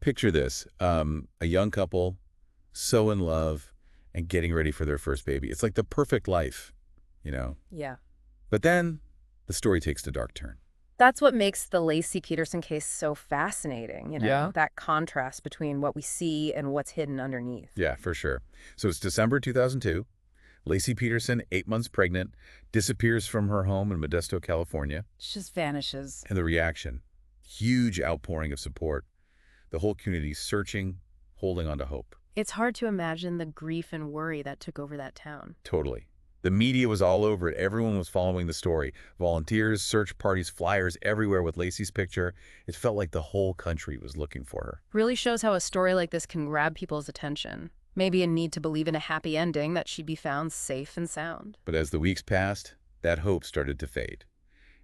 picture this. A young couple, so in love, and getting ready for their first baby. It's like the perfect life, you know? Yeah. But then the story takes a dark turn. That's what makes the Laci Peterson case so fascinating, Yeah? that contrast between what we see and what's hidden underneath. Yeah, for sure. So it's December 2002. Laci Peterson, 8 months pregnant, disappears from her home in Modesto, California. She just vanishes. And the reaction, huge outpouring of support. The whole community searching, holding on to hope. It's hard to imagine the grief and worry that took over that town. Totally. The media was all over it. Everyone was following the story. Volunteers, search parties, flyers everywhere with Laci's picture. It felt like the whole country was looking for her. Really shows how a story like this can grab people's attention. Maybe a need to believe in a happy ending, that she'd be found safe and sound. But as the weeks passed, that hope started to fade,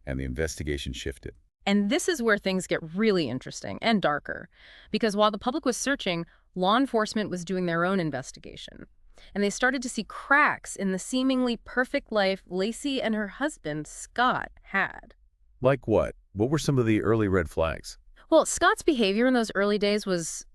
and the investigation shifted. And this is where things get really interesting and darker. Because while the public was searching, law enforcement was doing their own investigation. And they started to see cracks in the seemingly perfect life Laci and her husband, Scott, had. Like what? What were some of the early red flags? Well, Scott's behavior in those early days was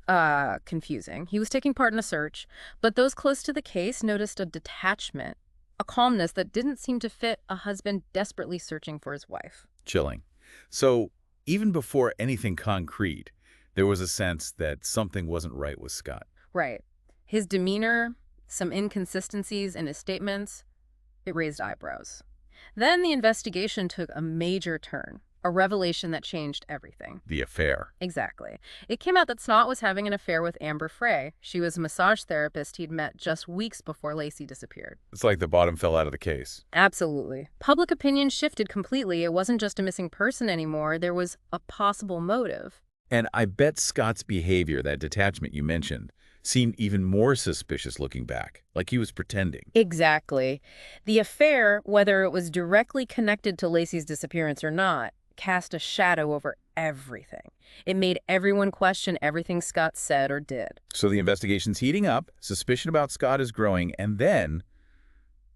confusing. He was taking part in a search, but those close to the case noticed a detachment, a calmness that didn't seem to fit a husband desperately searching for his wife. Chilling. So even before anything concrete, there was a sense that something wasn't right with Scott. Right. His demeanor, some inconsistencies in his statements, it raised eyebrows. Then the investigation took a major turn, a revelation that changed everything. The affair. Exactly. It came out that Scott was having an affair with Amber Frey. She was a massage therapist he'd met just weeks before Laci disappeared. It's like the bottom fell out of the case. Absolutely. Public opinion shifted completely. It wasn't just a missing person anymore. There was a possible motive. And I bet Scott's behavior, that detachment you mentioned, seemed even more suspicious looking back, like he was pretending. Exactly. The affair, whether it was directly connected to Laci's disappearance or not, cast a shadow over everything. It made everyone question everything Scott said or did. So the investigation's heating up, suspicion about Scott is growing, and then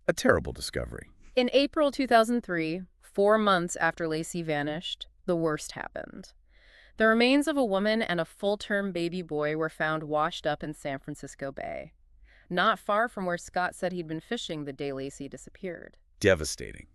a terrible discovery. In April 2003, 4 months after Laci vanished, the worst happened. The remains of a woman and a full-term baby boy were found washed up in San Francisco Bay, not far from where Scott said he'd been fishing the day Laci disappeared. Devastating.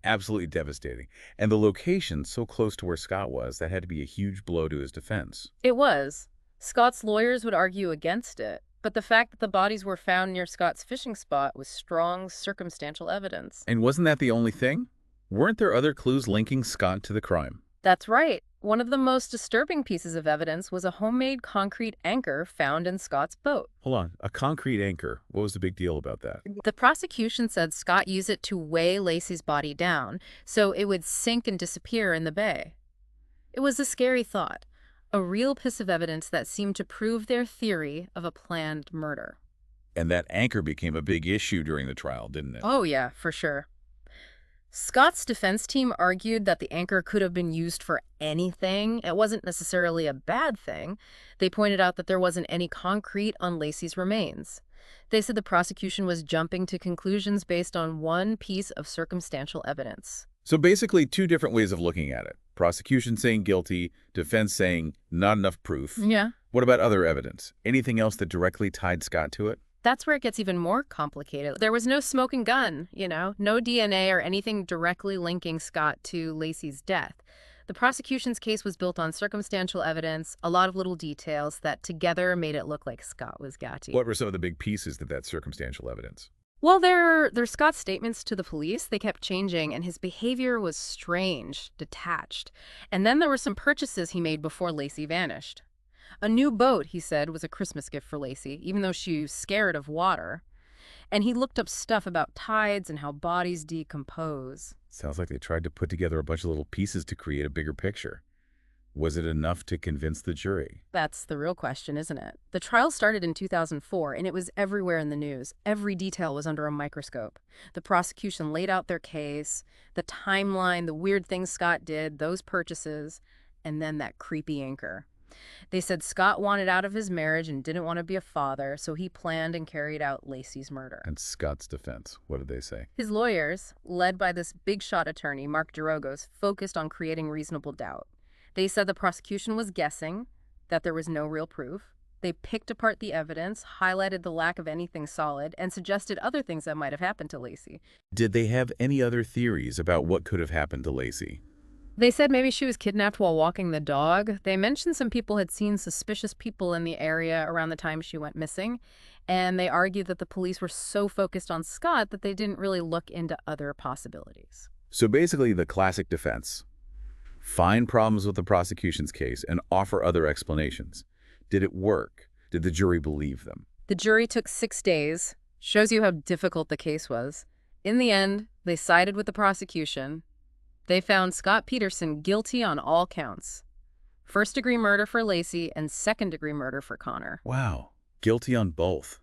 Absolutely devastating. And the location so close to where Scott was, that had to be a huge blow to his defense. It was. Scott's lawyers would argue against it, but the fact that the bodies were found near Scott's fishing spot was strong circumstantial evidence. And wasn't that the only thing? Weren't there other clues linking Scott to the crime? That's right. One of the most disturbing pieces of evidence was a homemade concrete anchor found in Scott's boat. Hold on, a concrete anchor. What was the big deal about that? The prosecution said Scott used it to weigh Laci's body down, so it would sink and disappear in the bay. It was a scary thought, a real piece of evidence that seemed to prove their theory of a planned murder. And that anchor became a big issue during the trial, didn't it? Oh yeah, for sure. Scott's defense team argued that the anchor could have been used for anything. It wasn't necessarily a bad thing. They pointed out that there wasn't any concrete on Laci's remains. They said the prosecution was jumping to conclusions based on one piece of circumstantial evidence. So basically 2 different ways of looking at it. Prosecution saying guilty, defense saying not enough proof. Yeah. What about other evidence? Anything else that directly tied Scott to it? That's where it gets even more complicated. There was no smoking gun, no DNA or anything directly linking Scott to Laci's death. The prosecution's case was built on circumstantial evidence, a lot of little details that together made it look like Scott was guilty. What were some of the big pieces of that circumstantial evidence? Well, there's Scott's statements to the police. They kept changing, and his behavior was strange, detached. And then there were some purchases he made before Laci vanished. A new boat, he said, was a Christmas gift for Laci, even though she was scared of water. And he looked up stuff about tides and how bodies decompose. Sounds like they tried to put together a bunch of little pieces to create a bigger picture. Was it enough to convince the jury? That's the real question, isn't it? The trial started in 2004, and it was everywhere in the news. Every detail was under a microscope. The prosecution laid out their case, the timeline, the weird things Scott did, those purchases, and then that creepy anchor. They said Scott wanted out of his marriage and didn't want to be a father, so he planned and carried out Laci's murder. And Scott's defense, what did they say? His lawyers, led by this big-shot attorney, Mark Gerogos, focused on creating reasonable doubt. They said the prosecution was guessing, that there was no real proof. They picked apart the evidence, highlighted the lack of anything solid, and suggested other things that might have happened to Laci. Did they have any other theories about what could have happened to Laci? They said maybe she was kidnapped while walking the dog. They mentioned some people had seen suspicious people in the area around the time she went missing, and they argued that the police were so focused on Scott that they didn't really look into other possibilities. So basically the classic defense. Find problems with the prosecution's case and offer other explanations. Did it work? Did the jury believe them? The jury took 6 days. Shows you how difficult the case was. In the end, they sided with the prosecution. They found Scott Peterson guilty on all counts. First-degree murder for Laci and second-degree murder for Connor. Wow. Guilty on both.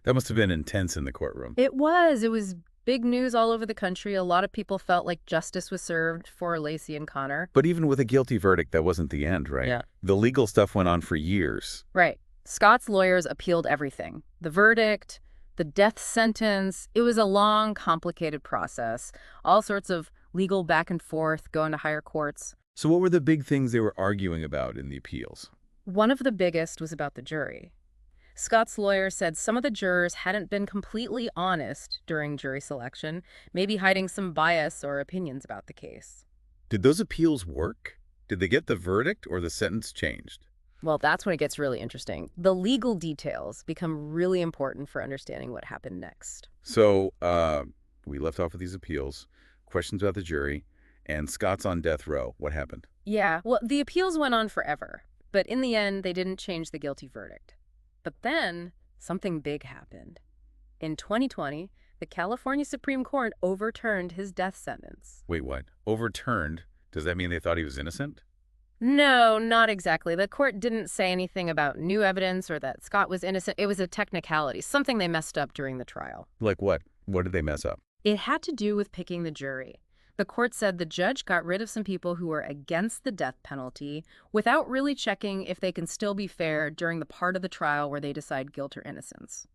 That must have been intense in the courtroom. It was. It was big news all over the country. A lot of people felt like justice was served for Laci and Connor. But even with a guilty verdict, that wasn't the end, right? Yeah. The legal stuff went on for years. Right. Scott's lawyers appealed everything. The verdict, the death sentence. It was a long, complicated process. All sorts of legal back and forth, going to higher courts. So what were the big things they were arguing about in the appeals? One of the biggest was about the jury. Scott's lawyer said some of the jurors hadn't been completely honest during jury selection, maybe hiding some bias or opinions about the case. Did those appeals work? Did they get the verdict or the sentence changed? Well, that's when it gets really interesting. The legal details become really important for understanding what happened next. So we left off with these appeals, questions about the jury, and Scott's on death row. What happened? Yeah, well, the appeals went on forever, but in the end, they didn't change the guilty verdict. But then, something big happened. In 2020, the California Supreme Court overturned his death sentence. Wait, what? Overturned? Does that mean they thought he was innocent? No, not exactly. The court didn't say anything about new evidence or that Scott was innocent. It was a technicality, something they messed up during the trial. Like what? What did they mess up? It had to do with picking the jury. The court said the judge got rid of some people who were against the death penalty without really checking if they can still be fair during the part of the trial where they decide guilt or innocence.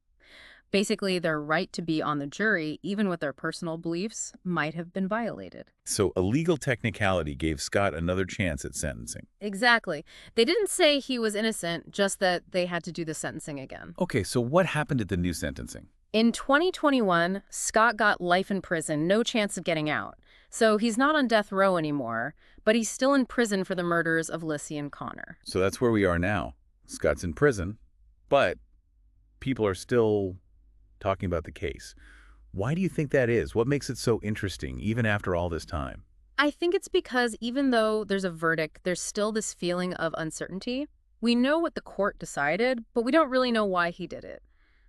Basically, their right to be on the jury, even with their personal beliefs, might have been violated. So a legal technicality gave Scott another chance at sentencing. Exactly. They didn't say he was innocent, just that they had to do the sentencing again. Okay, so what happened at the new sentencing? In 2021, Scott got life in prison, no chance of getting out. So he's not on death row anymore, but he's still in prison for the murders of Laci and Connor. So that's where we are now. Scott's in prison, but people are still talking about the case. Why do you think that is? What makes it so interesting, even after all this time? I think it's because even though there's a verdict, there's still this feeling of uncertainty. We know what the court decided, but we don't really know why he did it.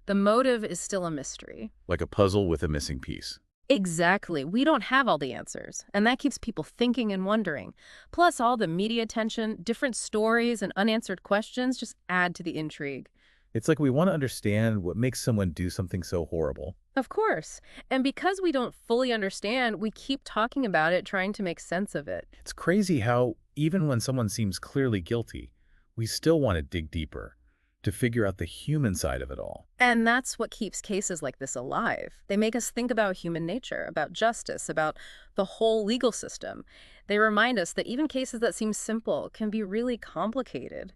The motive is still a mystery. Like a puzzle with a missing piece. Exactly. We don't have all the answers, and that keeps people thinking and wondering. Plus, all the media attention, different stories, and unanswered questions just add to the intrigue. It's like we want to understand what makes someone do something so horrible. Of course. And because we don't fully understand, we keep talking about it, trying to make sense of it. It's crazy how, even when someone seems clearly guilty, we still want to dig deeper to figure out the human side of it all. And that's what keeps cases like this alive. They make us think about human nature, about justice, about the whole legal system. They remind us that even cases that seem simple can be really complicated.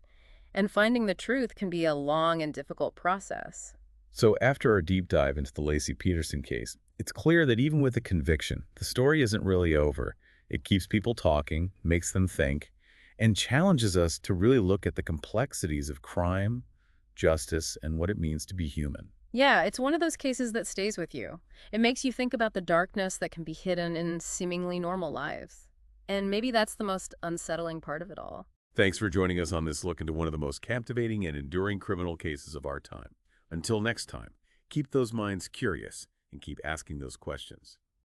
And finding the truth can be a long and difficult process. So after our deep dive into the Laci Peterson case, it's clear that even with a conviction, the story isn't really over. It keeps people talking, makes them think, and challenges us to really look at the complexities of crime, justice, and what it means to be human. Yeah, it's one of those cases that stays with you. It makes you think about the darkness that can be hidden in seemingly normal lives. And maybe that's the most unsettling part of it all. Thanks for joining us on this look into one of the most captivating and enduring criminal cases of our time. Until next time, keep those minds curious and keep asking those questions.